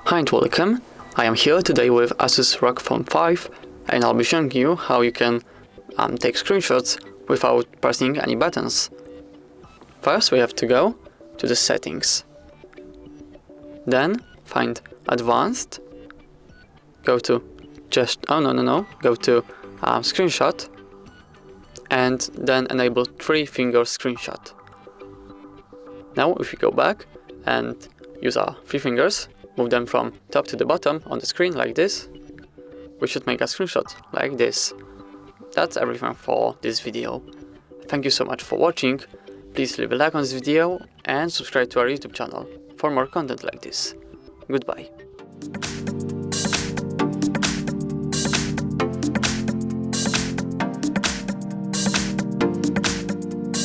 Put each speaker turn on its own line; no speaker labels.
Hi and welcome. I am here today with ASUS ROG Phone 5 and I'll be showing you how you can take screenshots without pressing any buttons. First we have to go to the settings. Then find Advanced. Go to go to Screenshot and then enable 3-finger screenshot. Now if we go back and use our 3 fingers, move them from top to the bottom on the screen like this, we should make a screenshot like this. That's everything for this video. Thank you so much for watching. Please leave a like on this video and subscribe to our YouTube channel for more content like this. Goodbye.